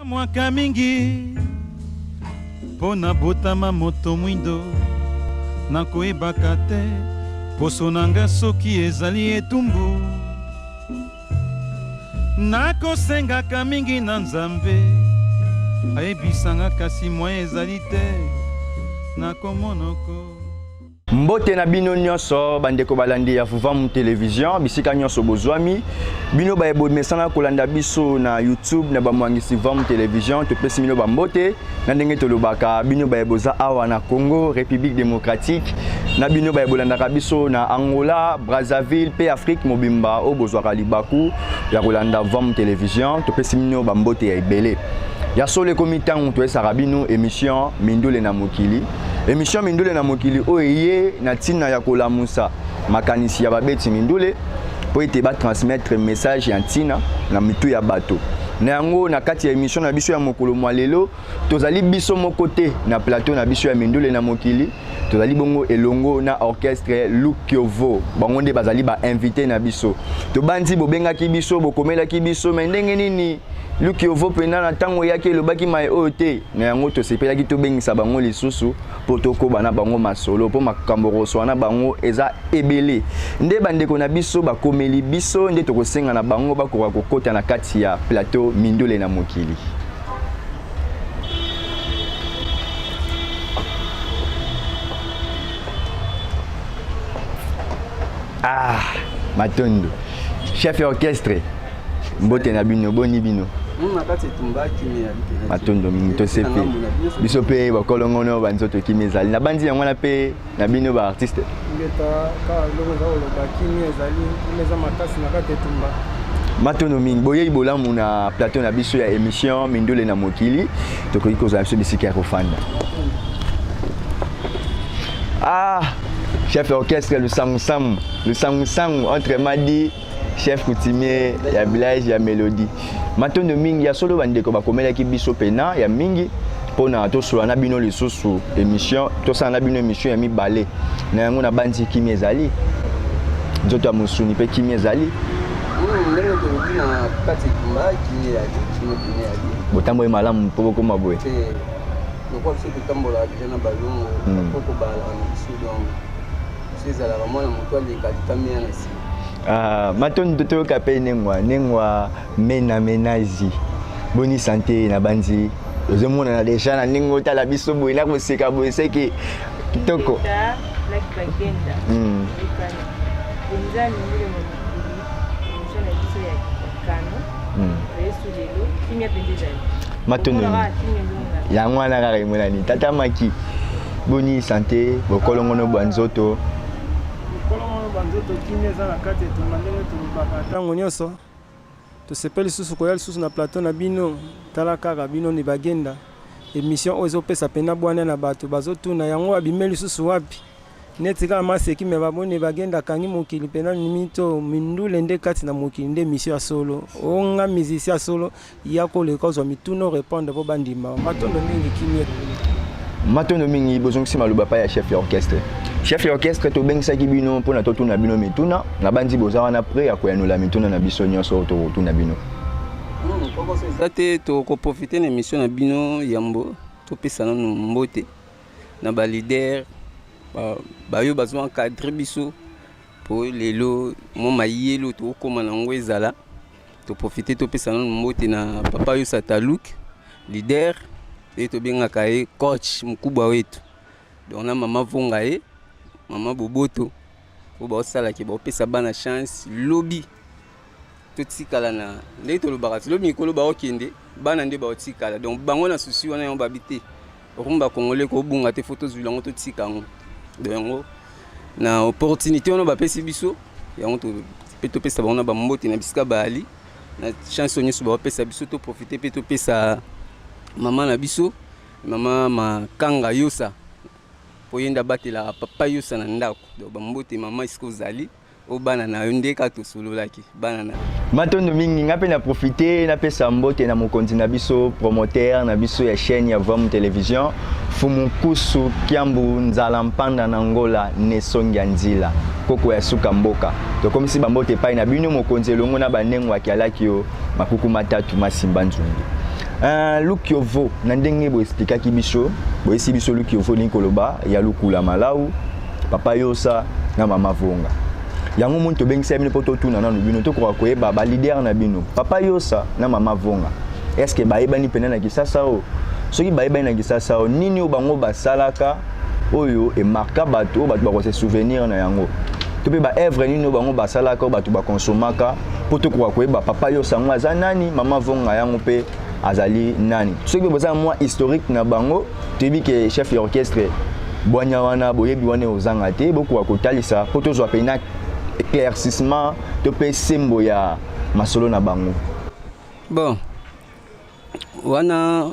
Mwaka mingi pona botama moto mwindo nakoyebaka te poso nanga soki ezali etumbu nakosengaka mingi na Nzambe ayebisanga kasi mwa ezali te nakomonoko. Mbote na bino nyonso bandeko balandi ya Vuvam Television bisika nyonso bozwami bino bayebo mesana kolanda biso na YouTube na bamwangisi Vuvam Television topesi bino bambote na ndenge tolobaka bino bayeboza awa na Congo République démocratique na bino bayebolanda biso na Angola Brazzaville pe Afrique mobimba o bozwaka libaku ya kolanda Vuvam Television topesi bino bambote ya ebele ya sole komitango to esaka bino émission Mindule na Mokili. Émission Mindule na Mokili oye na tina ya kolamusa makanisi ya babeti mindule po ete ba transmettre message ya tina na mitu ya bato. Na yango na kati ya émission na biso ya mokolo mwalelo tozali biso mokote na plateau na biso ya Mindule na Mokili tozali bongo elongo na orchestre Lukiovo bango nde bazali ba invité na biso. To bandi bobengaki biso bokomelaki biso mais ndenge nini Lukiovo pena na tango yake lobaki mai ote na yango to sepelaki to bengisa bango lisusu potoko bana bango masolo po makambo roso na bango eza ebele nde bandeko na biso bakomeli biso nde tokosenga na bango bakoka kokota na kati ya plateau Mindule na Mokili. Matondo chef orchestre mbote na bino boni bino matondo mingi to sepe biso pe bakolongono banzoto kimezali na bandi yango na pe na bino ba artiste matondo mingi boye bolamu na plateau na biso ya émission Mindule na Mokili tokoki kozala biso bisika ya kofanda. Chef orchestre le sang entre Madi chef coutumier ya village ya Mélodie matondo mingi ya solo bandeko bakomelaki biso pena ya mingi pona tosola na bino lisusu émission tosala na bino émission ya mibale na yango na bandi kimi ezali nzoto ya mosuni pe kimi ezali botambo malamu po bokoma boye matondo toyoka pe nengwa mena menazi boni santé na banzi ozomona na deja na ndenge otala biso boye na koseka boye seke kitoko matondo yango wana kaka emonani tata maki boni santé bokolongono banzoto tango nyonso tosepeli lisusu koya lisusu na plateau na bino tala kaka bino ni bagenda émission oyo ezopesa pena bwana na bato bazotuna yango abimeli lisusu wapi neti kaka maseki me baboni bagenda kangi mokili pena nimito Mindule nde kati na mokili nde émission ya solo onga musicien ya solo ya koleka ozwa mituno répondre po bandima matondo mingi kimie matondo mingi bozongisi maloba pa ya chef orchestre. Chef orchestre to bengisaki bino mpona totuna bino mituna na bandi boza wana pre ya koyanola mituna na biso nyonso to tuna bino. Ate to ko profiter na émission na bino yambo to pesa na mbote na ba leader ba yo bazwa encadrer biso po lelo mo mayelo to koma na ngwezala to profiter to pesa na mbote na papa yo Sataluk leader et to benga kae coach mkubwa wetu donc na mama Vongae mama Boboto o ba osala ki ba opesa bana chance lobby to tikala na nde to lobaka lobby mikolo ba okende bana nde ba otikala donc bango na susi wana yo babité okumba congolais ko bunga te photos bilango to tikango donc na opportunité ono ba pesi biso yango to pesa bango na ba mbote na bisika bali na chance onyeso ba opesa biso to profiter pe to pesa mama na biso mama makanga yosa poyenda batela papa yosa na ndako do bambote mama isko zali o bana na yonde ka to solo laki bana na matondo mingi ngape na profiter na pesa mbote na mokonzi na biso promoteur na biso ya chaîne ya Vuvam Television Fumukusu Kiambu Nzala Mpanda na Angola Nesongi Nzila koko ya suka mboka to komisi bambote pai na bino mokonzi longo na banengo akialaki yo makuku matatu masimba nzungu Lukiovo nandenge bo expliquer ki biso bo esi biso Lukiovo ni koloba ya lukula malawu papa yosa na mama vonga yango muntu bengisa bino poto tuna na bino to ko koyeba ba leader na bino papa yosa na mama vonga est-ce que ba ebani pena na kisasa o soki ba ebani na kisasa o nini o bango basalaka oyo e marka bato ba se souvenir na yango to pe ba œuvre nini o bango basalaka bato ba consomaka poto ko koyeba papa yosa ngo aza nani mama vonga yango pe azali nani soki boza moi historique na bango tebi ke chef d'orchestre boanya wana boyebi wana ozanga te bokuwa kotalisa po tozwa pena éclaircissement to pe sembo ya masolo na bango bon wana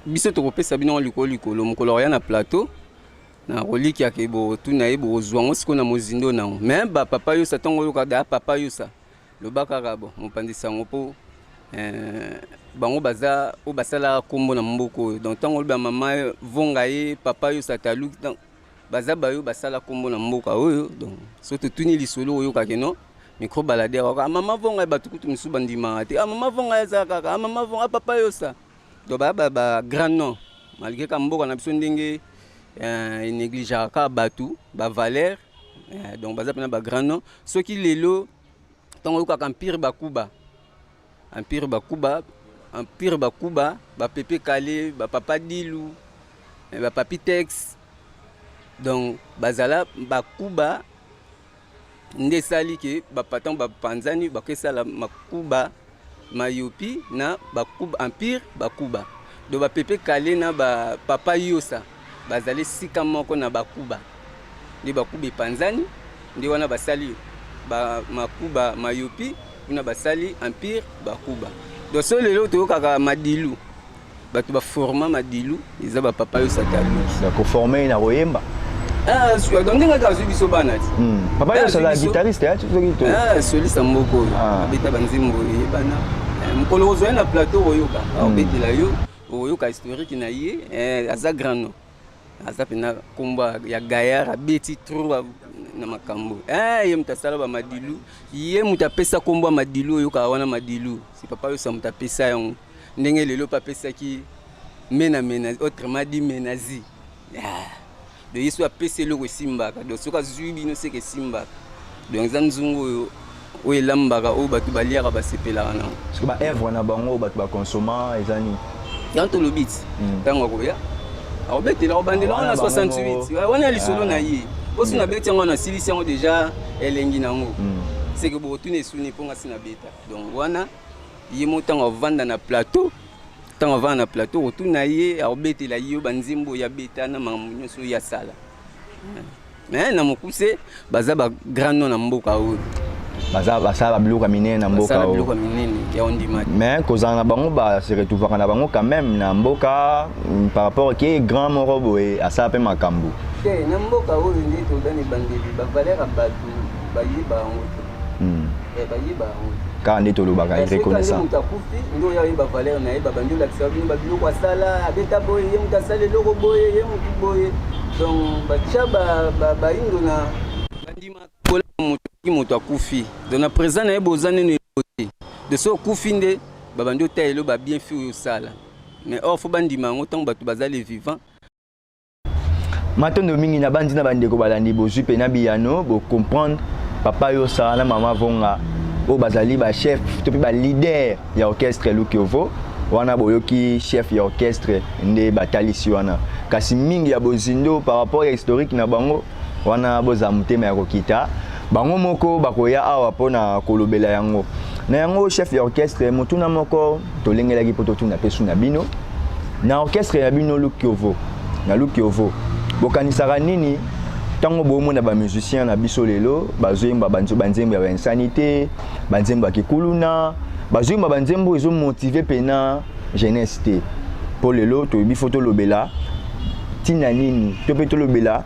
biso tokopesa bino likolo mokolo ya na plateau na roliki ya kebo tuna yebo ozwango siko na mozindo nango mais ba papa yo satongo yo kada papa yo sa lobaka kabo mopandisa ngo po bango baza o basala kombo na mboko donc tango ba mama vonga ye papa yo satalu donc baza bayo basala kombo na mboka oyo donc soto tuni lisolo oyo kakeno micro balader ka mama vonga batukutu misu bandima te mama vonga ya kaka mama vonga papa yo sa donc ba grand nom malgré ka mboka na biso ndenge négligera ka batu ba valeur donc baza pena ba grand nom soki lelo tango ka empire bakuba Empire Bakuba, Pepe Kale, Papa Dilou, Papi Tex. Donc, Bazala, Bakuba, Ndesali ke, Bapatan, Bapanzani, Bakesala, Makuba, Mayopi, na Bakuba, Empire Bakuba. Donc, Pepe Kale, na Papa Yosa, Bazale Sikamoko na Bakuba. De Bakuba Panzani, de Wana Basali, Makuba, Mayopi, na Basali, Empire Bakuba. Donc so lelo to kaka madilu bato ba forma madilu iza ba papa yo satalu ko former na royemba donc ndinga ka zo biso banati papa yo sala guitariste ya soki to soliste mboko beta banzimbo bana mukolo zo na plateau oyoka obetela yo oyoka historique na ye aza grand nom aza pena komba ya Gaillard abeti trop na makambo ye mutasala ba madilu ye mutapesa kombo madilu oyoka wana madilu si papa yo sa mutapesa yango ndenge lelo papesa ki mena autrement dit menazi de yesu apesa loko simbaka donc soka zui bino seke simbaka donc zanzungu o elambaka o batu baliaka basepelaka nango parce que ba œuvre na bango batu ba consomma ezani yanto lobit tango koya obetela obandela wana 68 wana lisolo na ye osi na beti yango na silisi yango déjà elengi nango c'est que bo tune suni ponga sina beta donc wana ye motango vanda na plateau tango vanda na plateau otuna ye obetela ye banzimbo ya beta na mamunyo so ya sala mais na mokuse baza ba grand nom na mboka oyo basala biluka minene na mboka o biluka minene ya ondima mais kozana bango ba se retrouver na bango quand même na mboka par rapport qui grand morobo et asa pe makambu na mboka oyo ndi to dani bandeli ba valeur abatu ba yiba ngo ba yiba ngo ka ndi to lobaka reconnaissant mutakufi ndo ya yiba valeur na yiba bandu la kisabi ba biluka sala abeta boye ye mutasale loko boye ye mutu boye donc ba chaba ba indo na bandima kola mutu akufi donc na présent na ebozane ne côté de so kufi nde ba bandu taelo ba bien fi yo sala mais or fo bandima ngo tant batu bazali vivant matondo mingi na bandi na bandeko balandi bozwi pe na biyano bo comprendre papa yo sa na mama vonga o bazali ba chef to pe ba leader ya orchestre Lukiovo wana boyoki chef ya orchestre nde batalisi wana kasi mingi ya bozindo par rapport ya historique na bango wana boza mutema ya kokita bango moko bakoya awa pona kolobela yango na yango chef ya orchestre mutuna moko tolengelaki poto tuna pesu na bino na orchestre ya bino Lukiovo na Lukiovo bokanisaka nini tango bomona ba musicien na biso lelo bazoyemba banzembo ya insanité banzembo ya kikuluna bazoyemba banzembo ezo motiver pena jeunesse te po lelo toyebi foto lobela tina nini to pe to lobela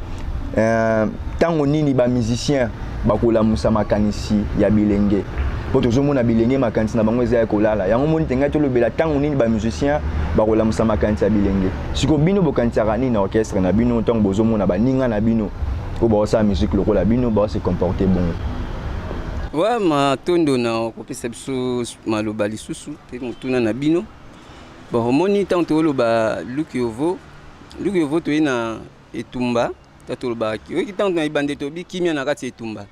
tango nini ba musicien bakolamusa makanisi ya bilenge po tozomona bilenge makanisi na bango eza ya kolala yango moni tenga to lobela tango nini ba musicien bakolamusa makanisi ya bilenge siko bino bokanisaka nini na orchestre na bino tango bozomona baninga na bino ko ba musique lokola bino ba se comporter bon wa ma tondo na kopesa biso maloba lisusu te mutuna na bino Bon, moni tant to loba Lukiovo to ina etumba, tatoloba ki tant na ibande to bi kimia na kati etumba.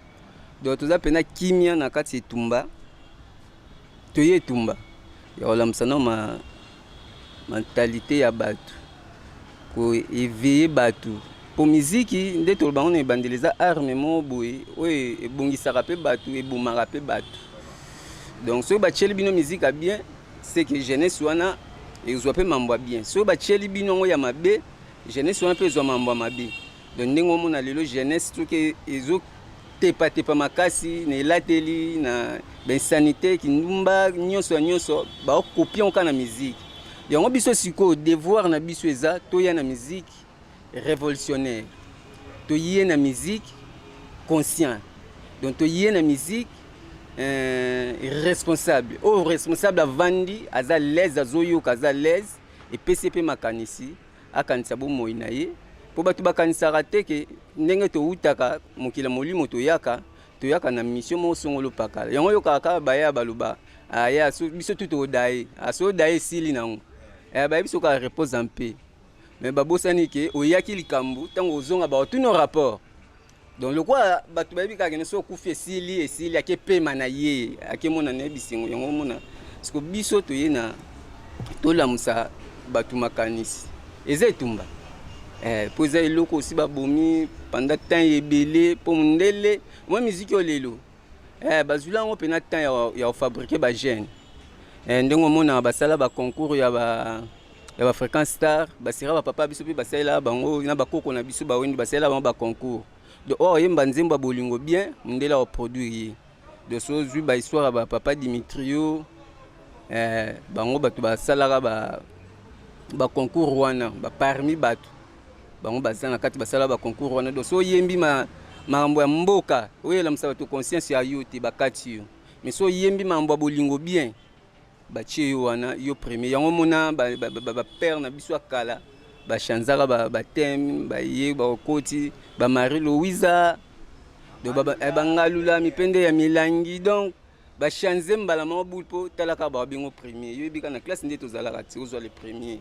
Donc to za pena kimia na kati etumba. To ye etumba. Ya wala msana ma mentalité ya batu. Ko éveiller batu. Pour musique, nde toloba on ebandeleza arme mo boy, oye ebongisaka pe batu, ebomaka pe batu. Donc so ba cheli bino musique a bien, c'est que jeunesse wana ezwa pe mambo bien. So ba cheli bino ngo ya mabe, jeunesse wana pe ezwa mambo mabe. Donc ndenge mona lelo jeunesse to ke ezo tepa makasi na elateli na ben sanité ki ndumba nyonso ba copier on na musique. Yango biso siko devoir na biso eza to ya na musique révolutionnaire. To yé na musique conscient. Donc to yé na musique responsable. Oh responsable a vandi aza l'aise azoyo kaza l'aise et PCP makanisi akanisa bo moinaye. Po batu bakanisa rate ke ndenge to utaka mokila molimo to yaka na mission mo songolo pakala. Yango yo kaka baya baluba. Aya so biso tuto dai. Aso dai sili nango. Ba biso ka repose en paix. Mais babosani ke oyaki likambu tango ozonga ba tout nos rapports. Donc le quoi batu babi ka keneso kufi sili ake pema na ye ake mona na bisingo yango mona parce que biso to yena to la musa batu makanisi eza etumba poza eloko aussi babomi pendant temps ebele po mundele moi musique olelo bazula ngo pena temps ya fabriquer ba jeune ndenge mona basala ba concours ya ba fréquence star basira ba papa biso pe basala bango na bakoko na biso ba wendi basala ba concours de oh yemba nzemba bolingo bien mundela wa produire de so zui ba histoire ba papa Dimitrio bango batu basala ba concours wana ba parmi batu bango bazana kati basala ba concours wana do so yembi mambo ya mboka oyela msaba to conscience ya yote bakati yo mais so yembi mambo bolingo bien batie yo wana yo premier yango mona ba père na biso akala ba chanzaka ba thème ba ye ba koti ba Marie Louisa do ba ngalula mipende ya milangi donc ba chanze mbala ma bulpo talaka ba bingo premier yo bika na classe ndeto zalaka ti ozwa le premier.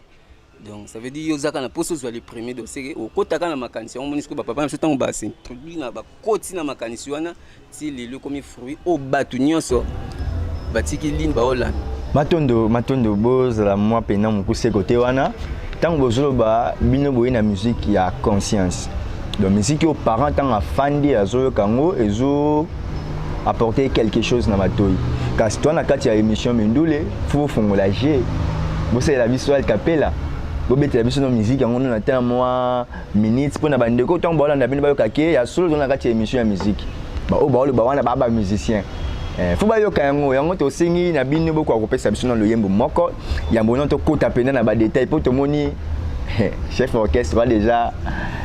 Donc ça veut dire yo zaka na poso zwa le premier donc c'est au kotaka na makanisi on monisko ba papa mso ba s'introduire na ba koti na makanisi wana ti lelo comme fruit au batu nyonso batiki ligne ba Hollande matondo bozala mwa pena mokuse kote wana ntango bozoloba bino boye na musique ya conscience donc musique aux parents ntango afandi azoyoka yango ezo apporter quelque chose na matoi kasi toi na kati ya émission Mindule fo bofongola je bosalela biso alkapela bobetela biso na musique yango na ntan mwa minutes mpo na bandeko ntango baolanda bino bayoka ke ya solo na kati ya émission ya musique baoyo baoloba wana baba musicien faut ba yoka yango to singi na bino boko akopesa biso na loyembo moko yambo non to kota pena na ba détail po to moni chef orchestre déjà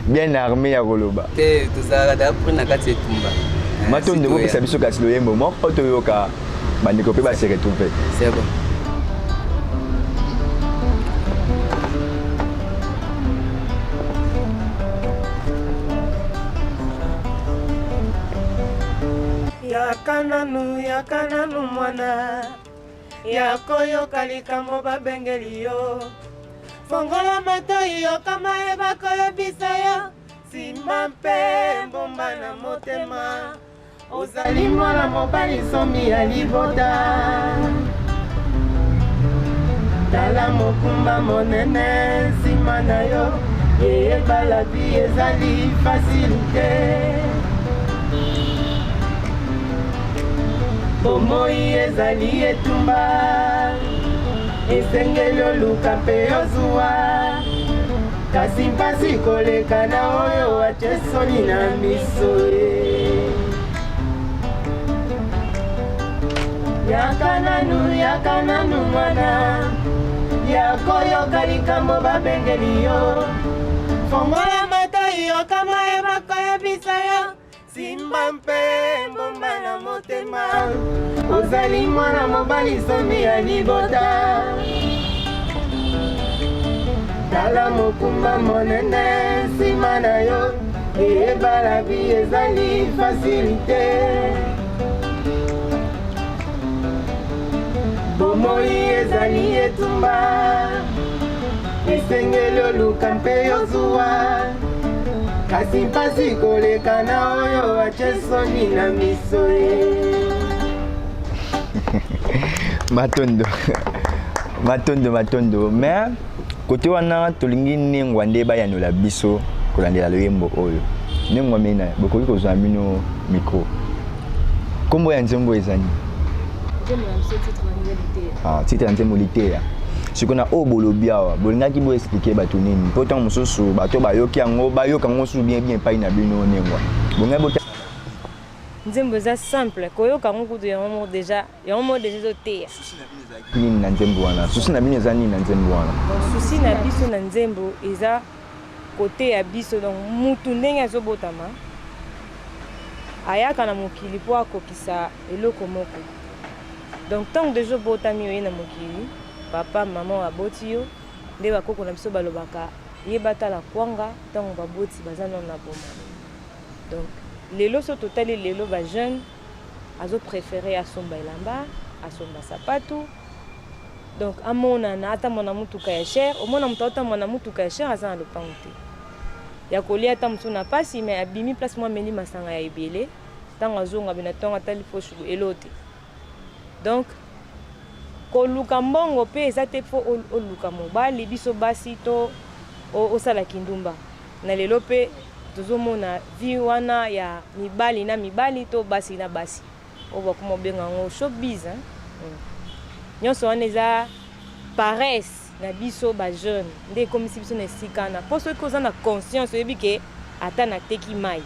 bien armé ya koloba te to za da prendre na kati etumba matondo bopesa biso kasi loyembo moko to yoka bandeko pe ba se retrouver c'est bon. Yakananu mwana yakoyoka likambo babengeli yo fongola matoi yo kama ebakoyebisa yo simba mpe mbomba na motema ozali mwana mobali somi ya libota tala mokumba monene nsima na yo eyebala bi ezali fasilite bomoi ezali etumba esengeli oluka mpe ozuwa kasi mpasi koleka na oyo atie soni na miso yakananu mwana yakoyoka likambo babengeli yo fongola matoi yo kama ebakoyebisa yo simba mpe mbomba na motema ozali mwana mobali somi ya libota tala mokumba monene nsima na yo eyebala bi ezali fasilite bomoi ezali etumba esengeli oluka mpe yozuwa kasi mpasi koleka na oyo atie soni na miso ye. matondo mais kote wana tolingi nengwa nde bayanola biso kolandela loyembo oyo nengwa mena bokoki kozwa bino micro kombo ya nzembo ezani titre ya nzembo liteya sikona oyo bolobi awa bolingaki boexplike bato nini mpo ntango mosusu bato bayoki yango bayoka yango mosusu bien epai na bino nengwa bongai bota nzembo eza simple koyoka yango kutu yango deja ezoteya nini na nzembo wana susi na bino eza nini na nzembo wana susi na biso na nzembo eza kote ya biso donc mutu ndenge azobotama ayaka na mokili mpo akokisa eloko moko donc ntango deja obotami oye na mokili papa mama aboti yo nde bakoko na biso balobaka yeba tala kwanga ntango baboti baza nano na boma donc lelo so totali lelo bajeune azopréféré asomba elamba asomba sapatu donc amonana atamona mutuka ya cher omona moto atamona mutuka ya cher aza na lopango te ya kolia ata mosu na pasi me abimi place mwa meni masanga ya ebele ntango azonga bina ntango atali foshu elo te donc koluka mbongo mpe eza te mpo oluka mobali biso basi to osala kindumba na lelo mpe tozomona vi wana ya mibali na mibali to basi na basi oyo bakoma obenga yango showbiz nyonso wana eza paresse na biso bajeune nde ekomisi biso na esika wana mpo soki oza na conscience oyebi ke ata nateki mai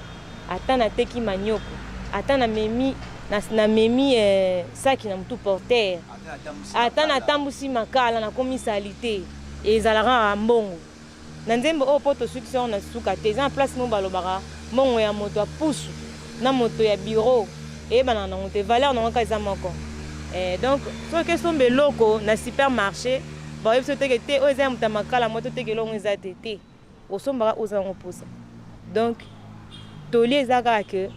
ata nateki manioko ata namemi saki na mutu portere ata natambusi makala nakomi salite ezalaka mbongo na nzembo oyo mpo tosukisi yango na suka te eza na place mo balobaka mbongo ya moto ya pusu na moto ya bureau eyebanaka nango te valeur nango kaka eza moko donc soki esomba eloko na supermarché bayebi so teke te oyo eza ya moto ya makala mo toteke elongo eza te te osombaka oza yango mposa donc toli eza kaka ke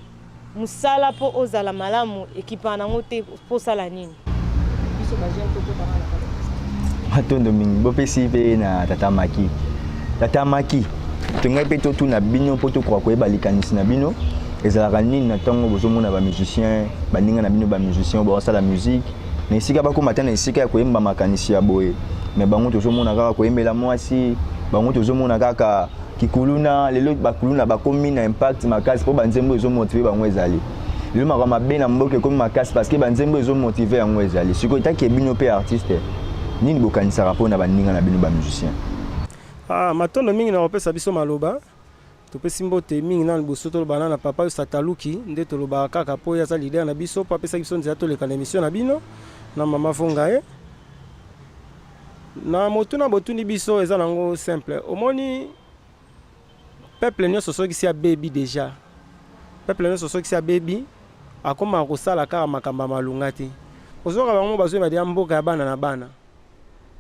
musala mpo ozala malamu ekipaka nango te mpo osala nini biso bajeune tokotaka na kaka matondo mingi bopesi mpe na tata maki tongai mpe totuna bino mpo tokoka koyeba likanisi na bino ezalaka nini na ntango bozomona bamusicien baninga na bino bamusicien oyo baosala musique na esika bakóma te na esika ya koyemba makanisi ya boye me bango tozomona kaka koyembela mwasi bango tozomona kaka kikuluna lelo bakuluna bakomi na impact makasi mpo banzembo ezomotive bango ezali lelo makambo mabe na mboka ekomi makasi parce que banzembo ezomotive yango ezali sikoyo taki ebino mpe artiste nini bokanisaka mpo na baninga na bino bamusicien matondo mingi na kopesa biso maloba topesi mbote mingi na liboso tolobana na papa Sataluki nde tolobaka kaka mpo aza lider na biso mpo apesaki biso nzela toleka na émission na bino na mama Fongaye na motuna botuni biso eza nango simple omoni peuple nyonso soki si abebi déjà peuple nyonso soki si abebi akoma kosala kaka makambo malunga te ozoka bango bazoyeba dia mboka ya bana na bana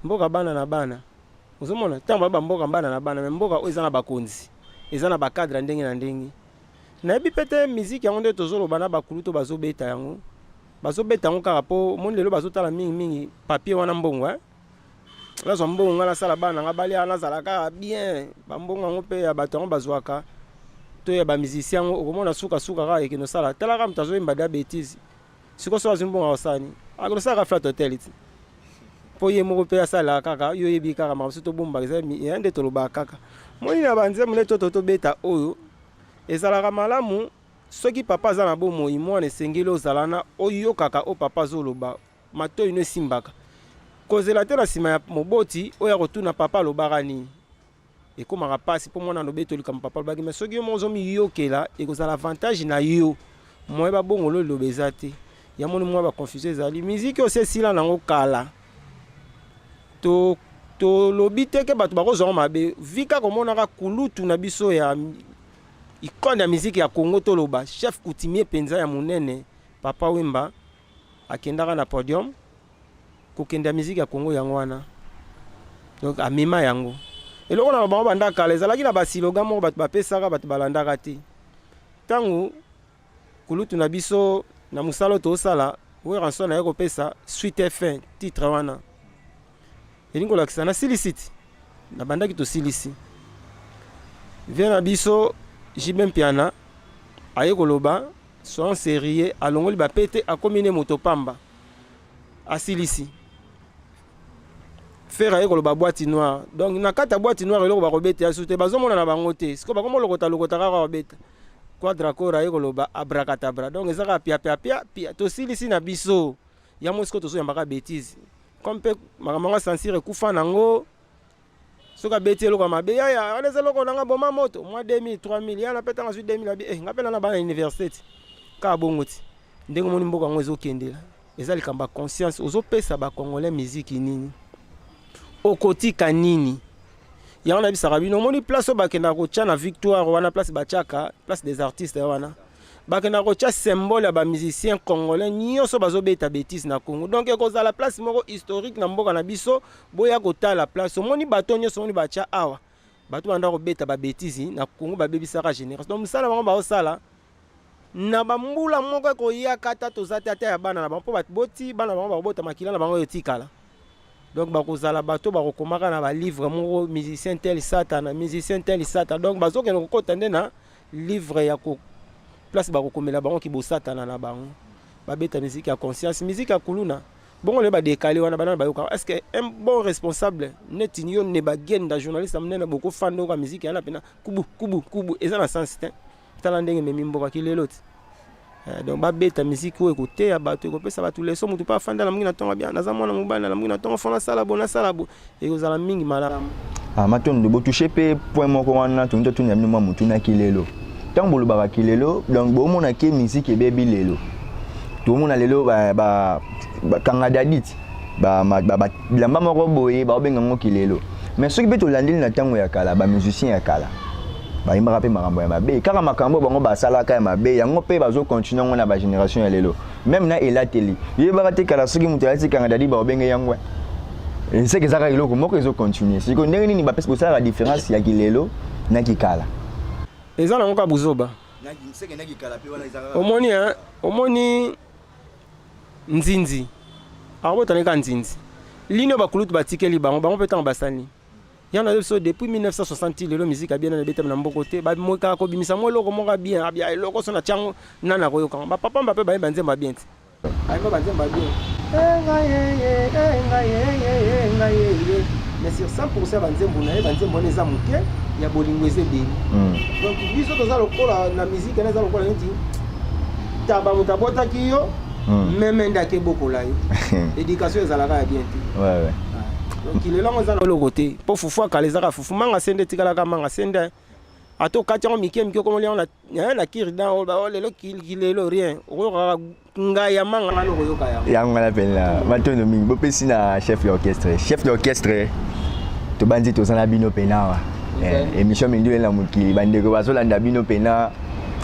mboka bana na bana ozomona ntango ba mboka bana na bana me mboka oyo eza na bakonzi eza na bakadre ndenge na ndenge nayebi pete miziki yango nde tozoloba na bakulu to bazobeta yango kaka mpo moni lelo bazotala mingi papier wana mbongo nazwa mbongo nga nasala bana nga balia nazala kaka bien bambongo yango mpe ya bato yango bazwaka to ya bamusicien yango okomona suka kaka ekeno sala talaka moto azoyemba da betise siko so azwi mbongo akosala akosalaka flat hotel ti mpo ye moko mpe asalaka kaka yo oyebi kaka makambo so tobombaka eza ya nde tolobaka kaka moni na banzembo nde totobeta oyo ezalaka malamu soki papa aza na bomoi mwana esengeli ozala na oyokaka o papa azoloba matoi no esimbaka kozela te na nsima ya moboti oyo akotuna papa alobaka nini ekomaka mpasi mpo mwana alobi tolikambo papa alobaki me soki yo moko ozomiyokela ekozala avantage na yo moyeba bongo lo eloba eza te ya moni mwa baconfusion ezali miziki oyo esila nango kala tolobi teke bato bakozwaka mabe vika komonaka kulutu na biso ya ikone ya miziki ya Congo toloba chef coutumier penza ya monene papa Wemba akendaka na podium kokende ya miziki ya Congo yango wana donc amema yango eloko na bango banda kala ezalaki na basiloga moko bato bapesaka bato balandaka te ntango kulutu na biso na mosala tosala oyo ranson na ye kopesa suite fin titre wana elingi kolakisa na silisiti na bandaki tosilisi vie na biso jibe mpiana aye koloba soin sérieux alongoli bapete akomi ne moto pamba asilisi faire aye koloba boîte noire donc na kata boîte noire eloko bakobeta asu te bazomona na bango te siko bakomolokota lokota kaka babeta quadracor aye koloba abracadabra donc ezaka pia tosilisi na biso ya mosiko tozoyambaka bêtise comme mpe makambo yango asansire ekufa nango soki abeti eloko ya mabe yaya wana eza eloko nanga boma moto mwa 2000 3000 ya napetanga zwi 2000 abi nga mpe nana bana université ti kaka bongo ti ndenge omoni mboka yango ezokendela eza likambo ya conscience ozopesa bakongolais miziki nini okotika nini yango na bisaka bino omoni place oyo bakendaka kotya na victoire wana place batiaka place des artistes wana bakendaka kotya symbole ya bamusicien congolais nyonso bazobeta bétise na Congo donc ekozala place moko historique na mboka na biso boya kotala place omoni bato nyonso omoni batya awa bato banda kobeta babétise na Congo babebisaka génération donc mosala bango baosala na bambula moko ekoyaka ata toza te ata ya bana na bango mpo bato boti bana bango bakobota makila na bango etikala donc bakozala bato bakokomaka na balivre moko musicien tel satana donc bazokende kokota nde na livre ya place bakokomela bango kibosatana na bango babeta musique ya conscience musique ya kuluna bongo le badekale wana banana bayoka est-ce que un bon responsable neti yo ne bagenda journaliste amnena boko fando ka musique yana pena kubu eza na sens te tala ndenge memi mboka kilelo ti donc babeta musique oyo kote ya bato ekopesa bato leso mutu pa fanda na mungi na tonga bien naza mwana mobali na mungi na tonga fona salabo ekozala mingi malamu matondo botouche pe point moko wana tonto tunya mino mutu na kilelo tant bolobaka kilelo donc bomona ke musique ebebi lelo tomona lelo ba kanga dadit bilamba moko boye baobenga ngo kilelo mais soki pe tolandeli na ntango ya kala bamusicien ya kala bayimbaka mpe makambo ya mabe kaka makambo bango basalaka ya mabe yango mpe bazokontinue yango na bagénération ya lelo même na elateli yebaka te kala soki moto alati kanga dadi baobenge yango seke ezaka eloko moko ezokontinue siko ndenge nini bapesi kosalaka différence ya kilelo na kikala eza nango ka buzoba omoni nzinzi akobotani ka nzinzi lini oyo bakulutu batikeli bango mpe ntango basani yana biso depuis 1960 lelo musique abien na betama na mboko te bamokaka kobimisa mwa eloko moko bien abia eloko so na tiango nana koyokanga bapapa mbape bayeba nzemba bien te ayeba banzemba bien mais sur 100% banzembo na ye banzembo wana eza moke ya bolingo eza ebeli donc biso toza lokola na musique eza lokola neti taba moto abotaki yo meme ndake bokola yo éducation ezalaka ya bien te donc il est là dans le côté pour fufu akala ezaka fufu manga sende tikalaka manga sende ato kati yango mike komo liana na kiri dans lelo kilelo rien okoyoka ngai ya manga na lokoyoka yango na pena matondo mingi bopesi na chef d'orchestre to bandi to sana bino pena wa émission mingi la mukili bandeko bazolanda bino pena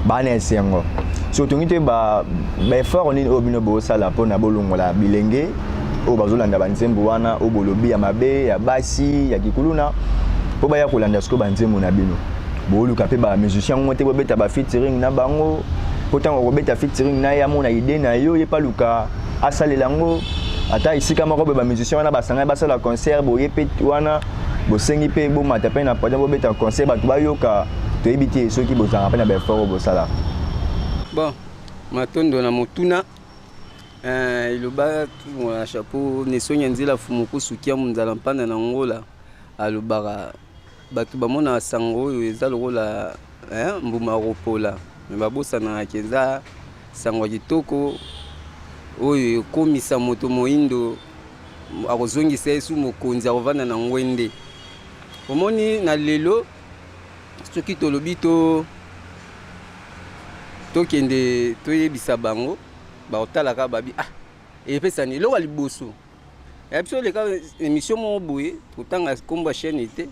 bana esengo so tongite ba effort ni obino bo sala pona bolongola bilenge o bazolanda banzembo wana o bolobi ya mabe ya basi ya kikuluna po baya kolanda sko banzembo na bino boluka pe ba musicien ngote bo beta ba featuring na bango potango ko beta featuring na ya mona idée na yo ye paluka asalela ngo ata isika moko ba musicien wana basanga basala concert bo yepe wana bo sengi pe bo mata pe na poda bo beta concert ba bayoka to ebiti soki bo zanga pe na ba effort bo sala bon matondo na motuna iloba tout na chapeau ne sonya nzela fumuku sukia munzala mpana na ngola alobaka bato bamona sango oyo eza lokola mbuma ropola me babosana keza sango kitoko oyo ekomisa moto moindo akozongisa esu mokonzi akovanda na ngwende omoni na lelo soki tolobi tokende toyebisa bango baotalaka babi epesani eloko ya liboso ya biso leka émission moko boye totanga kombo ya chaîne ete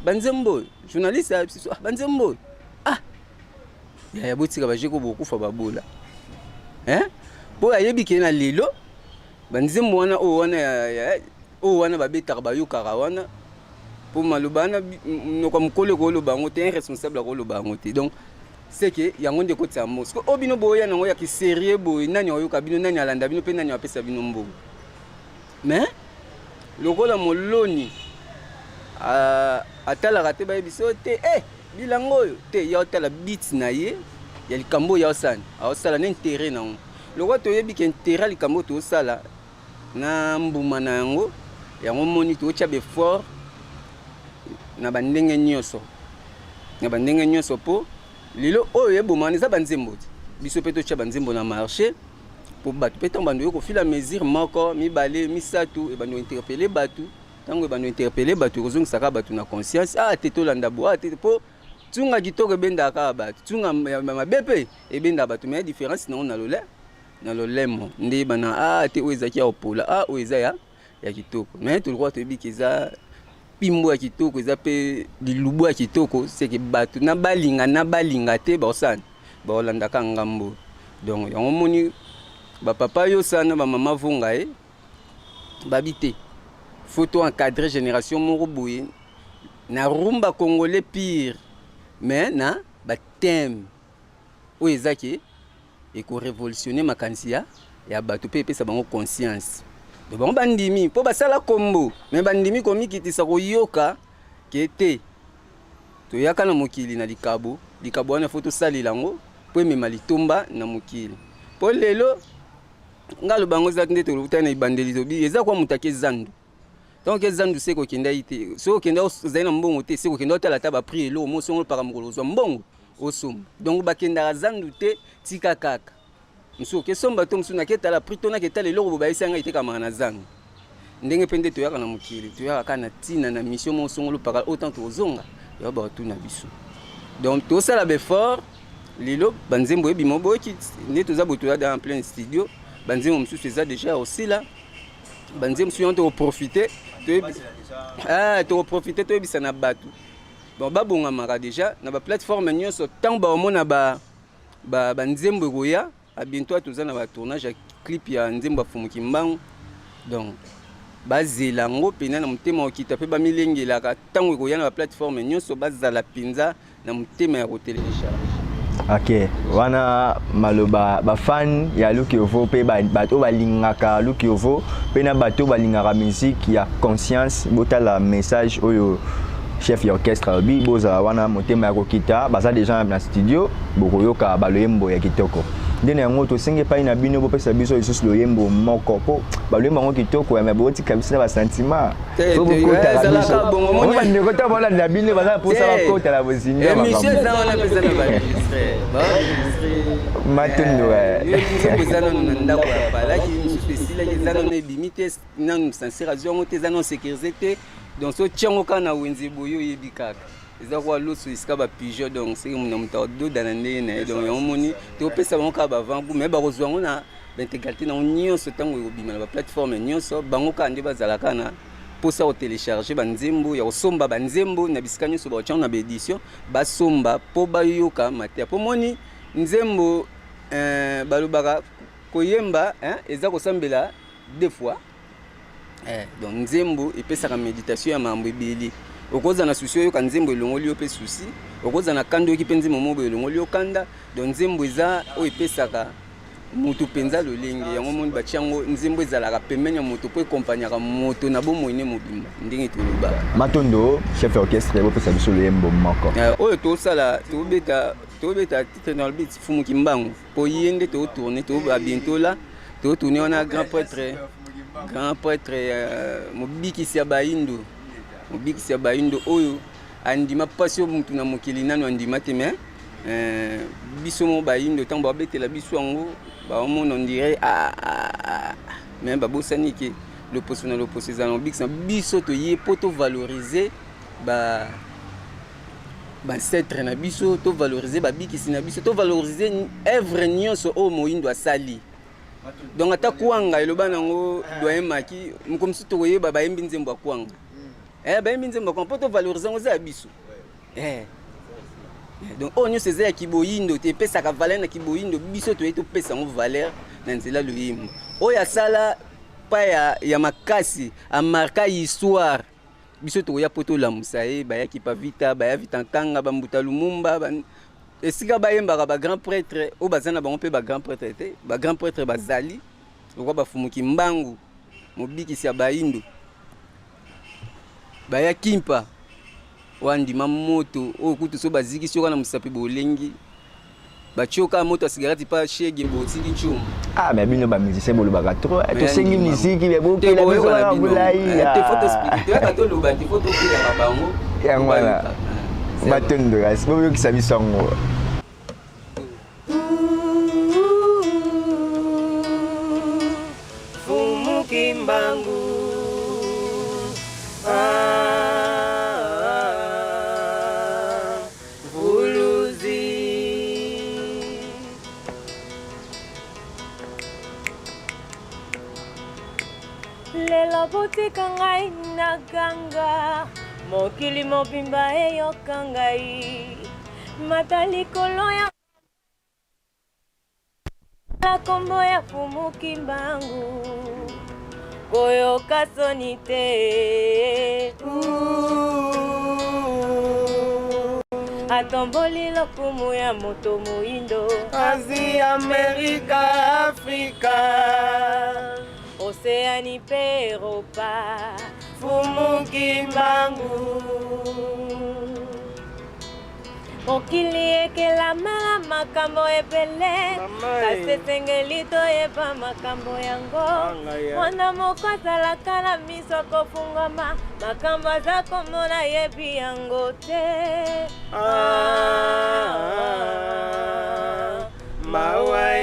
banzembo journaliste ya biso banzembo ya botika bajeko bokufa babola mpo ayebi ke na lelo banzembo wana oyo wana babetaka bayokaka wana mpo maloba wana noka mokolo ekoloba yango te un responsable akoloba yango te donc c'est que yango nde ko tsambo parce que obino boya nango ya ki sérieux boy nani oyoka bino nani alanda bino pe nani apesa bino mbongo mais lokola moloni atalaka te bayebiso te bilango oyo te ya otala bit na ye ya likambo ya osala aosala na intérêt nango lokola toyebi ke intérêt likambo toosala na mbuma na yango yango moni tootya befort na bandenge nyonso mpo lelo oyo ebomana eza banzembo te biso mpe totya banzembo na marché mpo bato mpe ntango bando oyo kofila mesure moko mibale misatu ebando interpele bato ntango ebando interpele bato ekozongisaka bato na conscience te tolanda bo te mpo tunga kitoko ebendaka bato tunga mabe mpe ebendaka bato mais différence nango na lolemo nde ebana te oyo ezaki ya opola oyo eza ya kitoko mais tolikoka toyebiki eza pimbo ya kitoko eza pe lilubu ya kitoko seke bato na balinga te baosana baolandaka ngambo donc yango moni bapapa yo sana bamama vonga babi te faut encadrer génération moko boye na rumba congolais pire mais na bathème oyo ezaki ekorevolutionne makanisi ya bato mpe epesa bango conscience donc bango bandimi mpo basala kombo me bandimi komikitisa koyoka ke te toyaka na mokili na likabo wana fo tosalela yango mpo emema litomba na mokili mpo lelo ngalo bango eza nde tolokutana na ibandeli tobi eza kwa mutaki ezandu donc ezandu se kokenda ite so okenda ozali na mbongo te se kokenda otala ta baprix elo mosongo paka mokolo ozwa mbongo osomba donc bakendaka zandu te tika kaka musu okesomba to musu naketala prix to naketala eloko bobayisanga itekamaka na zandu ndenge mpe nde toyaka na mokili toyaka kaka na ntina na mission mosongolo paka autant tozonga ya batuna biso donc tosala befort lelo banzembo ebima boyeki nde toza boye toya dans plein studio banzembo mosusu eza déjà aussi là banzembo mosusu yango tokoprofite toyebisa na bato bon babongamaka déjà na baplateforme nyonso ntango baomona banzembo ekoya bientôt toza na batournage ya clip ya nzembo afumuki mbangu donc bazela yango mpena na motema okita mpe bamilengelaka ntango ekoya na baplateforme nyonso bazala mpenza na motema ya kotelecharge. Ok, wana maloba bafan ya Luki Yovo pe bato balingaka Luki Yovo pe na bato balingaka musique ya conscience botala message oyo chef ya orchestre bi boza wana motema ya kokita baza déjà na studio bokoyoka baloyembo ya kitoko ndene yango tosenge pai na bino bopesa biso lisusu loyembo moko po baloyembo yango kitoko ya maboti kabisa ba sentiment ezalaka bongo moni ndeko ta bona na bino baza posa bakota la bozinga monsieur za wana pesa na ba matundo ezana na ndako ya palaki spécial ezana na limite na sincère zongo te ezana sécurité donc so tiango kana wenzi boyo yebi kaka eza kwa loso isika ba pigeon donc c'est mon moto do danande na donc on moni to pesa bango ka ba vangu mais ba kozwa ngo na l'intégralité na nyonso tango ebima na ba plateforme nyonso bango ka nde bazala kana posa o télécharger banzembo ya osomba banzembo na bisika nyonso ba changa na ba édition ba somba po ba yoka matia po moni nzembo balobaka koyemba eza kosambela deux fois donc nzembo epesaka méditation ya mambo ebeli okoza na susi oyo kanzembo elongoli yo pe susi okoza na kando yo kipenzi momobo elongoli yo kanda donc nzembo eza oyo epesaka mutu penza lolenge yango moni batiango nzembo ezalaka pembeni ya moto po ekompanyaka moto na bomoi ne mobimba ndenge tolobaka matondo chef orchestre bopesa biso loyembo moko oyo tosala tobeta titre na beat fumuki mbangu po ye nde totourne toba bientôt là totourne wana grand prêtre mobikisi ya baindo oyo andima pasi yo mutu na mokili nano andima te mais biso mo baindo ntango babetela biso yango baomona ondire mais babosani ke loposo na loposo eza na mobikisi na biso toye po tovalorize bancetre na biso tovalorize babikisi na biso tovalorize œuvre nyonso oyo moyindo asali donc ata kuanga eloba nango doyen maki mokomisi tokoyeba bayembi nzembo ya kuanga bayembi nzembo ya kuanga mpo tovalorize yango eza ya biso donc oyo nyonso eza ya kiboyindo te epesaka valeur na kiboyindo biso toye topesa yango valeur na nzela loyembo oyo asala pa ya makasi amarka histoire biso tokoya po tolamusa ye bayaki pa vita baya vita nkanga bambuta lumumba esika bayembaka ba grand prêtre o bazana bango pe ba grand prêtre te ba grand prêtre bazali lokwa bafumuki mbangu mobikisi ya baindo baya kimpa wandima moto o kutu so baziki soka na musapi bolengi bachoka moto cigarette pa shege botili chum mais bino ba musicien bolo baka trop to sengi musique be boke la biso na bulai te photo spirituel ka to loba te photo kila na bango ya ngwana batondo gas boyo kisabi songo Kimbangu Vuluzi Lelo botika ngai na ganga mokili mobimba eyoka ngai matali kolo ya la kombo ya fumu Kimbangu koyoka soni te atomboli lokumu ya moto moindo Asia, Amerika, Afrika Oceani pe Europa Fumu Kimbangu mokili ekelamela makambo ebele kasi sengeli toyeba makambo yango mwana moko azalaka na miso kofungama makambo aza komona yebi yango te mawa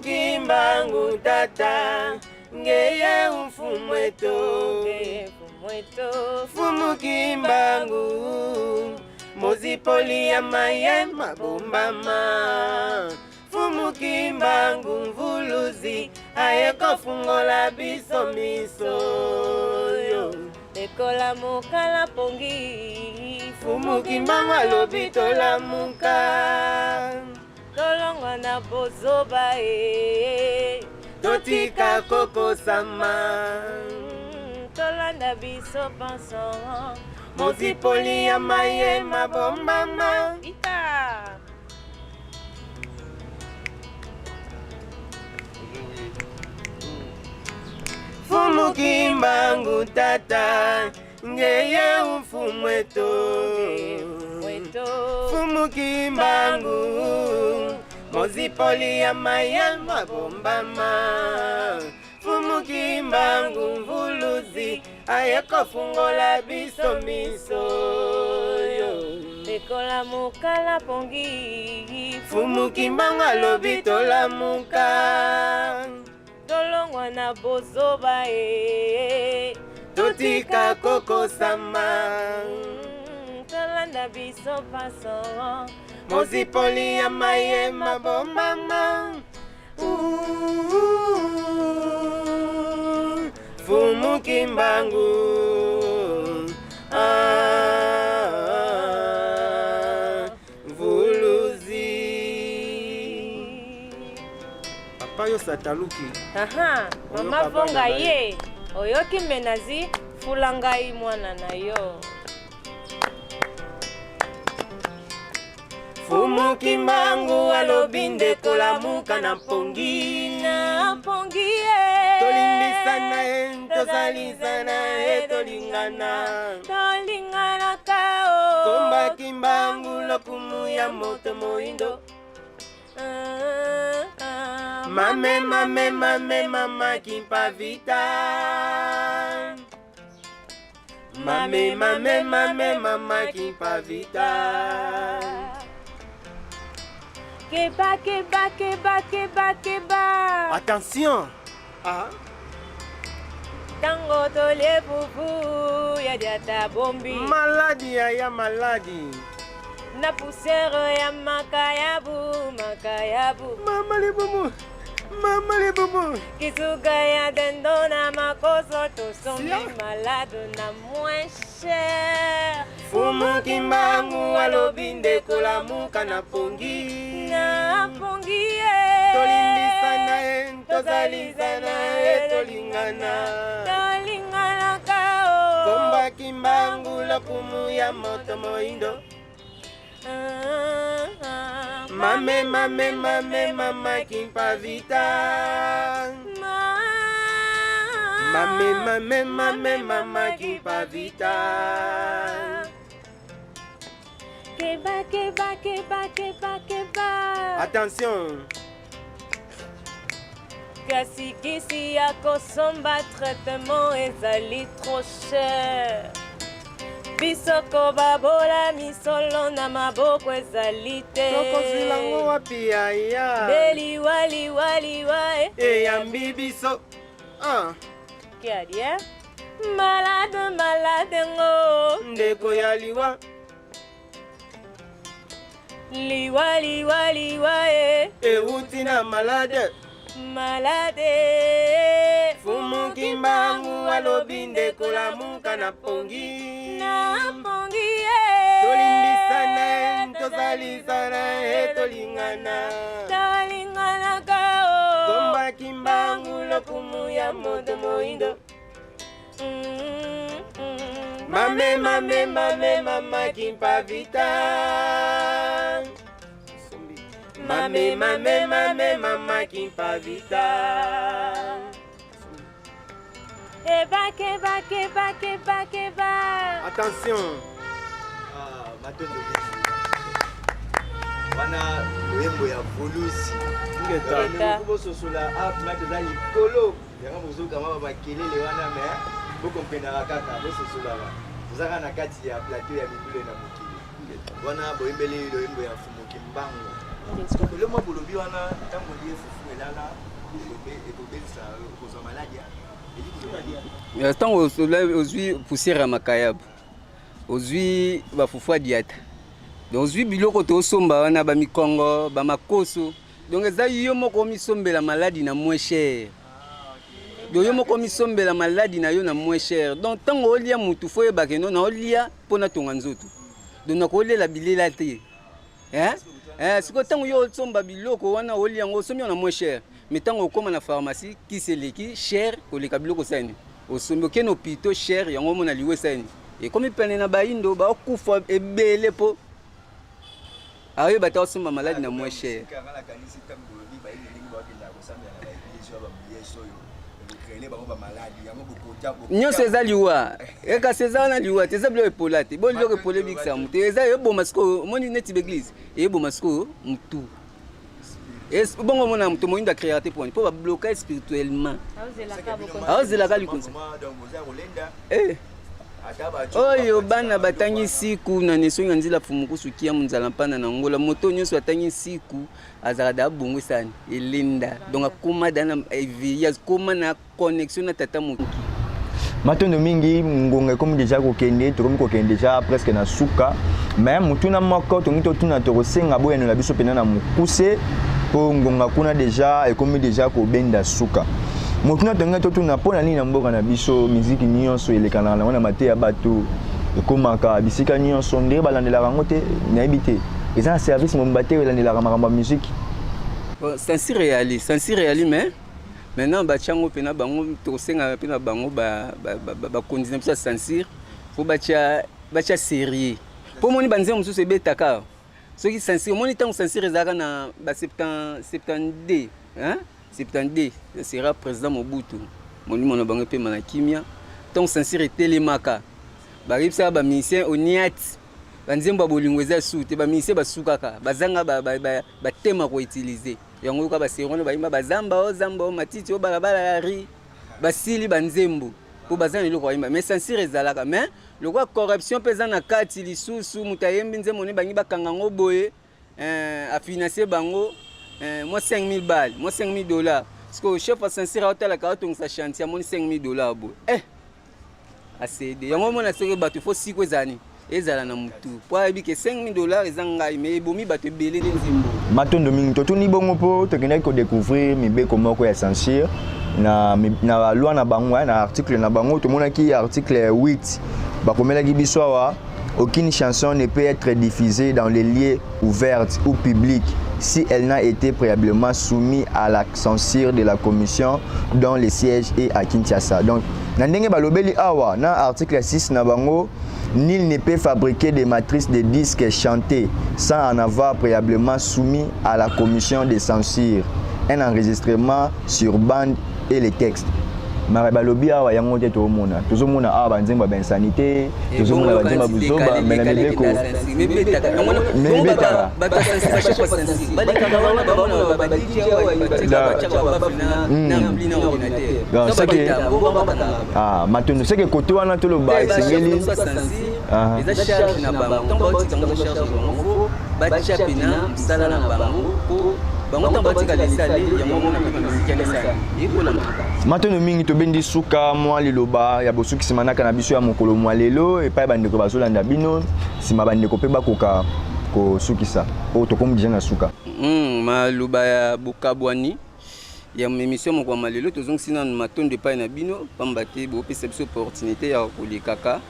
Kimbangu tata ngeye mfumweto Fumu Kimbangu mozipoli ya maye mabombama Fumu Kimbangu mvuluzi ayeko fungola biso miso yo ekola mokala pongi Fumu Kimbangu alobi tolamuka tolongwa na bozoba totika koko sama tolanda biso panson mozipoli ya maye mabombama ita Fumu Kimbangu tata ngeye mfumweto Fumu Kimbangu mozipoli ya maye mabombama Fumu Kimbangu mvuluzi ayeko fungola biso miso yo ekola mokala pongi Fumu Kimbangu alobi tolamuka tolongwa na bozoba totika koko sama tolanda biso panson mozipoli ya maye mabombama Fumu Kimbangu Vuluzi Papa yo sataluki mama vonga ye oyoki menazi fulangai mwana na yo Fumu Kimbangu alobi ndekolamuka na pongi tolimbisana tozalizana tolingana kao komba Kimbangu lokumu ya moto moindo mame mama kimpa vita mame mama kimpa vita Keba. Attention! Tango tole bubu ya diata bombi. Maladie ya maladie. Na poussière ya makayabu. Mama le bobo. Kisuga ya dendo na makoso to sombi malade na moins cher. Fumu Kimbangu alobi ndekolamuka na pongi. Na pongi tolimbisana tozalizana tolingana komba kimbangu lokumu ya moto moindo mame mame mame mama kimpavita mame mame mame mama kimpavita Keba, keba, keba, keba, keba. Attention. Kasi kisi ya kosomba traitement ezali trop cher. Bisoko babola misolo na maboko ezali te. Tokozilango wapi aya. Deli wali wali wae. Eyambi biso. Kia dia? Malade malade ngo. Ndeko ya liwa. Liwa liwa liwa Euti na malade. Malade. Fumu kimbangu alobi ndeko la muka na pongi. Na pongi Tolimbisana tozalisana tolingana. Tolingana kao. Komba kimbangu lokumu ya moto moindo. Mame mame mame mama kimpavita. Mame mame mame mama kimpavita. Keba keba keba keba keba. Attention. Matondo wana wembo ya volusi Ngeta. bososola mate za likolo yanga bozoka mama bakelele wana me bokompendaka kaka bososolaka tozaka na kati ya plateau ya mibule na mokili wana boyembeli loyembo ya Fumuki Mbango elemo bolobi wana ntango lie fufu elala ekobelisa kozwa maladi ntango ozwi poussière ya makayabu ozwi bafufu adiata donc ozwi biloko tosomba wana bamikongo bamakoso donc eza yo moko omisombela maladi na moins cher yo moko omisombela maladi na yo na moins cher donc ntango olia mutu fo oyebaka no na olia mpona tonga nzoto donc nakolela bilela te sikoyo ntango yo osomba biloko wana olia yango osombi yango na moins cher mais ntango okóma na pharmacie kisi eleki cher koleka biloko sani osombi okende hôpitaux cher yango omona liwe sani ekomi pene na bayindo baokufa ebele mpo aoyeba ta osomba maladi na moins cher nyonso eza liwa ekasi eza wana liwa te eza biloko epola te bo biloko epola ebikisa motu eza eboma sikoyo omoni neti baeglise eyeboma sikoyo motu bongo omona moto moyindo akréa te mpo babloka spirituellement aozelaka likonzi oyo bana batangi siku na nesongi ya nzela fumukusu kia munzala mpana na ngola moto nyonso atangi siku azalaka da bongo sani elenda donc akoma dana eveille akoma na connexion na tata moki matondo mingi ngonga ekomi deja kokende tokomi kokende deja presque na suka mais mutuna moko tongi totuna tokosenga boyano na biso pena na mokuse po ngonga kuna deja ekomi deja kobenda suka mutuna tongi totuna mpona nini na mboka na biso miziki nyonso elekanaka nango na mateya bato ekomaka bisika nyonso ndenge balandelaka yango te nayebi te eza na service momba te elandelaka makambo ya miziki sensi réali mais maintenant batiango mpena bango tokosenga mpena bango bakondina biso ya censure po batia sérieux mpo omoni banzembo mosusu ebetaka soki censure omoni ntango censure ezalaka na ba 70 sera président Mobutu molimo na bango epema na kimia ntango censure etelemaka bakebisaka bamisien oniati banzembo ya bolingo eza su te bamisien basukaka bazanga batema koutilize yango yoka baserono bayimba bazamba o matiti o balabala ya ri basili banzembo mpo baza na eloko bayimba mais censure ezalaka mais lokola corruption mpe eza na kati lisusu moto ayembi nzembo ne bangi bakanga yango boye afinancie bango moi 5000 balles moi 5000 dollars parce que chef ya censure aotalaka aotongisa chantier amoni 5000 dollars boye acede yango omona soki bato fo siko ezani ezala na mutu po ayebi ke 5000 dollars eza ngai mais ebomi bato ebele nde nzembo matondo mingi totuni bongo mpo tokendaki kodécouvrir mibeko moko ya censure na loi na bango na article na bango tomonaki article 8 bakomelaki biso awa aucune chanson ne peut être diffusée dans les lieux ouverts ou publics si elle n'a été préalablement soumise à la censure de la commission dont le siège est à Kinshasa. Donc, dans l'article 6, nul ne peut fabriquer des matrices de disques chantés sans en avoir préalablement soumis à la commission de censure un enregistrement sur bande et les textes. Marabalobi awa yango te to mona tozo mona awa banzemba ben sanité tozo mona banzemba buzoba mena mibeko mebeta matondo c'est que côté wana to lo ba esengeli eza charge na bango ntango batikanga charge bango batia pena msala na bango bango ntango batika lisale yango mona pe miziki ya lisale ikola matondo mingi tobendi suka mwa liloba ya bosukisi manaka na biso ya mokolo mwa lelo epai bandeko bazolanda bino nsima bandeko mpe bakoka kosukisa oyo tokomudija na suka maloba ya bokabwani ya émission moko mwa lelo tozongisi nanu matondo epai na bino pamba te bopesa biso opportunité ya kolekaka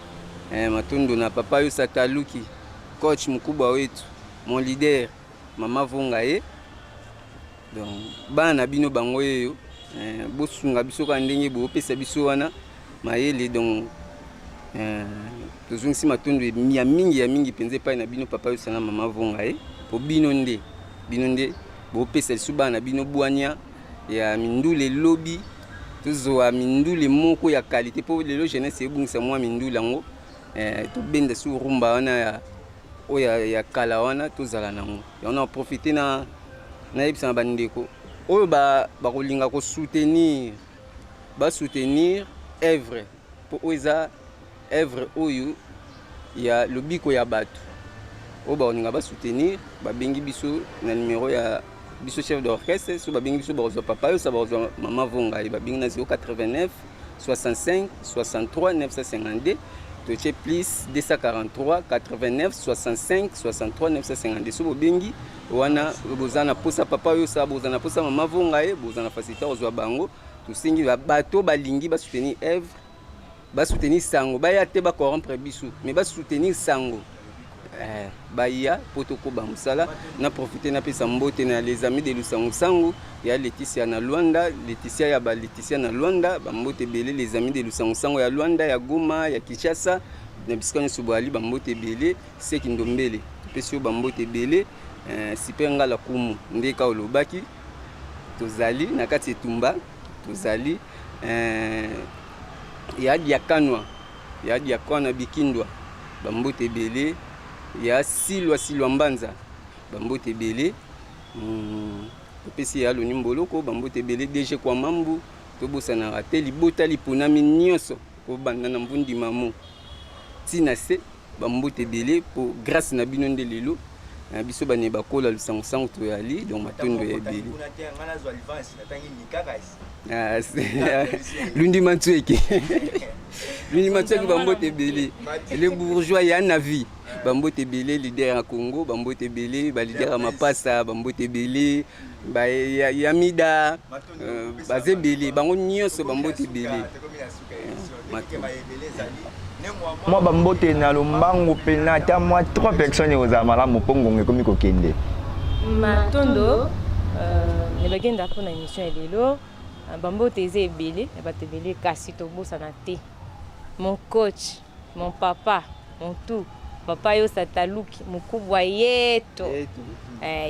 matondo na papa yo Sataluki coach mkubwa wetu mon leader mama Vonga ye donc bana bino bango yeyo bosunga biso ka ndenge bopesa biso wana mayele donc tozongisi matondo ya mingi penze epai na bino papa yo sana mama Vonga ye po bino nde bopesa biso bana bino bwania ya mindule lobi tozoa mindule moko ya qualité po lelo jeunesse ebungisa mwa mindule yango tobenda su rumba wana ya kala wana tozala nango on profiter na yebisa bandeko oyo bakolinga ko soutenir œuvre po oza œuvre oyo ya lobiko ya bato oyo bakolinga basoutenir babengi biso na numéro ya biso chef d'orchestre so babengi biso bazwa papa yo sa bazwa mama Vonga babengi na 089 65 63 952 Toche plus 243 89 65 63 952 so bobengi wana bozana posa papa yo sa bozana posa mama Vonga bozana faciliter ozwa bango tosingi bato balingi ba soutenir œuvre ba soutenir sango ba ya te ba corrompre biso mais ba soutenir sango baya potoko ba musala na profiter na pesa mbote na les amis de Lusango sango ya Laetitia na Luanda Laetitia ya ba Laetitia na Luanda ba mbote belé les amis de Lusango sango ya Luanda ya Goma ya Kinshasa na biskani subali ba mbote belé seki ndombele pesio ba mbote belé sipenga la kumu ndeka olobaki tozali na kati etumba tozali ya diakanwa bikindwa ba mbote belé ya silwa mbanza bambote belé pesi ya lo nimboloko bambote belé DG kwa mambu tobosana rate libota liponami nyonso ko banda na mbundi mamu tina se bambote belé po grâce na bino nde lelo biso bane bakola Lusango sango to yali donc matondo ya belé lundi matueki bambote belé les bourgeois ya na vie bambote belé leader ya Congo bambote belé ba leader ya Mapasa bambote belé ba ya Mida baze belé bango nyonso bambote belé moi bambote na lombango pena ta moi 3 personnes aux amala mopongo ngekomi kokende matondo ne bagenda ko na émission ya lelo bambote eze belé bato belé kasi tobosana te mon coach mon papa mon tout papa yo Sataluki mukubwa yeto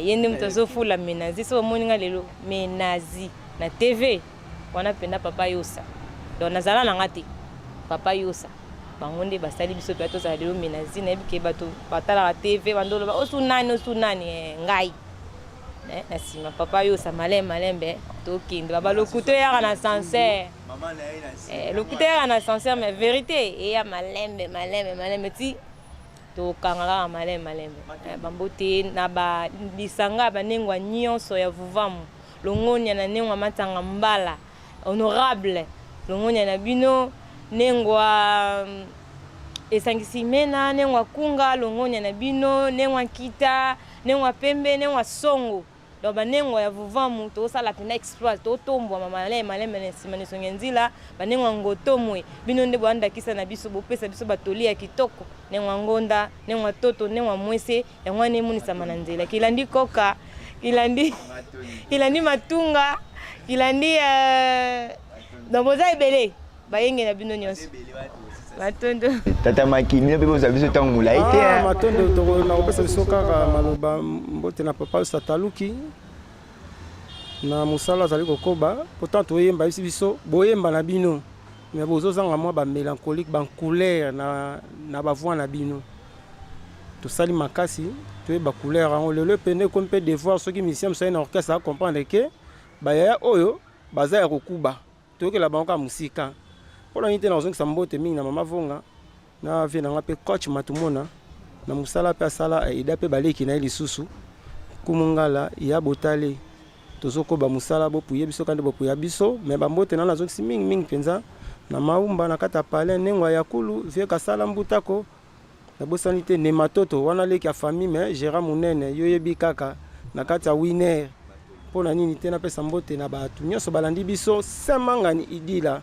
yende mtozo fula menazi so moninga lelo menazi na TV wana penda papa yosa donc nazala na ngati papa yosa bangonde basali biso pe to za lelo menazi na bike bato batala TV bandolo osunani ngai na sima papa yosa malembe to kinde baba lokuto ya na sincère maman na lokuto ya na sincère mais vérité et ya malembe ti to kangala malembe bambote na ba bisanga banengwa nyonso ya vuvamu longonya na nengwa matanga mbala honorable longonya na bino nengwa esangisi mena nengwa kunga longonya na bino nengwa kita nengwa pembe nengwa songo do banengwa ya vuvamu to sala pina exploit to tombwa malembe na simani songenzila banengwa ngotomwe bino nde bwanda kisa na biso bopesa biso batoli ya kitoko nengwa ngonda nengwa toto nengwa mwese yangwa ne munisa mananzela kilandi koka kilandi matunga kilandi donc boza ebele bayenge na bino nyonso matondo tata makini mpe boza biso ntango molai te matondo nakopesa biso kaka maloba mbote na papa sataluki na mosala azali kokoba pourtant toyemba biso boyemba na bino mais bozozanga mwa bamélancolique bancouleur na bavoi na bino tosali makasi toyeba couleur yango lelo epene ekomi mpe devoir soki musicien mosali na orchestre acomprendre ke bayaya oyo baza ya kokuba toyokela bango kaka mosika mpona nini te nazongisa mbote mingi na mama vonga na vie nanga mpe coach matumona na mosala mpe asala ida mpe baleki na ye lisusu kumongala ya botale tozokoba mosala bopuye biso kandi bopuya biso me bambote na nazongisi mingi mpenza na maumba na kata pale nengwa ya kulu vie kasala mbutako nabosani te nematoto wana leki ya famille me gera munene yo yebi kaka na kati ya winner mpona nini te napesa mbote na bato nyonso balandi biso semangani idila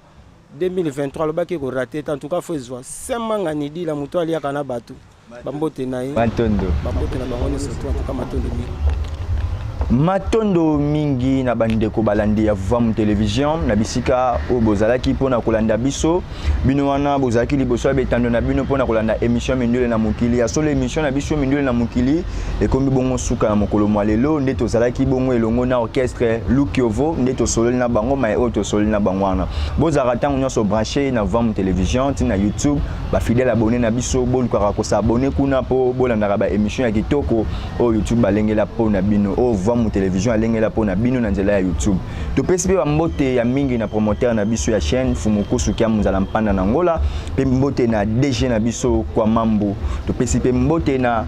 2023 lobaki korate te en tout cas fo ezwa semangani idila moto aliaka na bato bambote na ye bambote na bango nyonso to en tout cas matondo mingi matondo mingi na bandeko balandi ya Vam Television na bisika o bozalaki pona kolanda biso bino wana bozalaki liboso ya betando na bino pona kolanda émission mindule na mokili ya solo émission na biso mindule na mokili ekomi bongo suka na mokolo mwa lelo nde tozalaki bongo elongo na orchestre Lukiovo nde tosololi na bango mai oyo tosololi na bango wana bozalaka ntango nyonso branché na Vam Television ti na YouTube bafidèle abonné na biso bolukaka kosabone kuna mpo bolandaka ba émission ya kitoko oyo YouTube balengela mpo na bino o Vam Television alengela po na bino na nzela ya YouTube. Topesi pe mbote ya mingi na promoteur na biso ya chaîne Fumukusu kia muzala mpanda na Ngola, pe mbote na DG na biso kwa mambo. Topesi pe mbote na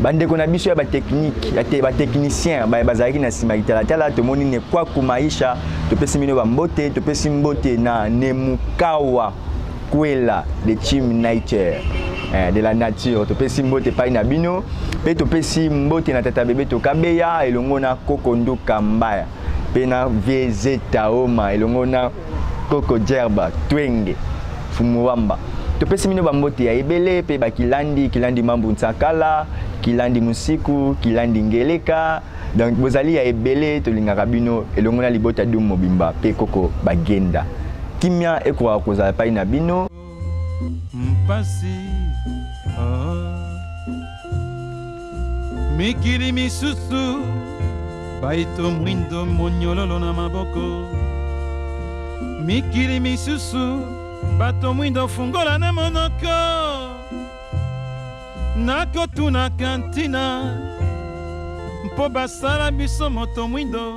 bandeko na biso ya ba technique, ya ba technicien ba bazaki na sima italatala tomoni ne kwa kumaisha. Topesi mino ba mbote, topesi mbote na Nemukawa Kwela de Team Nature. De la nature topesi mbote pai na bino pe topesi mbote na tata bebe tokabeya elongo na kokondo kambaya pe na viezeta oma elongo na koko jerba twenge fumuwamba topesi mino bambote ya ebele pe kilandi mambu ntsakala kilandi musiku kilandi ngeleka donc bozali ya ebele tolingaka bino elongo na libota dum mobimba pe koko bagenda kimia ekoka kozala pai na bino mpasi mikili misusu baito mwindo monyololo na maboko mikili misusu bato mwindo fungola na monoko nakotuna kantina mpo basala biso moto mwindo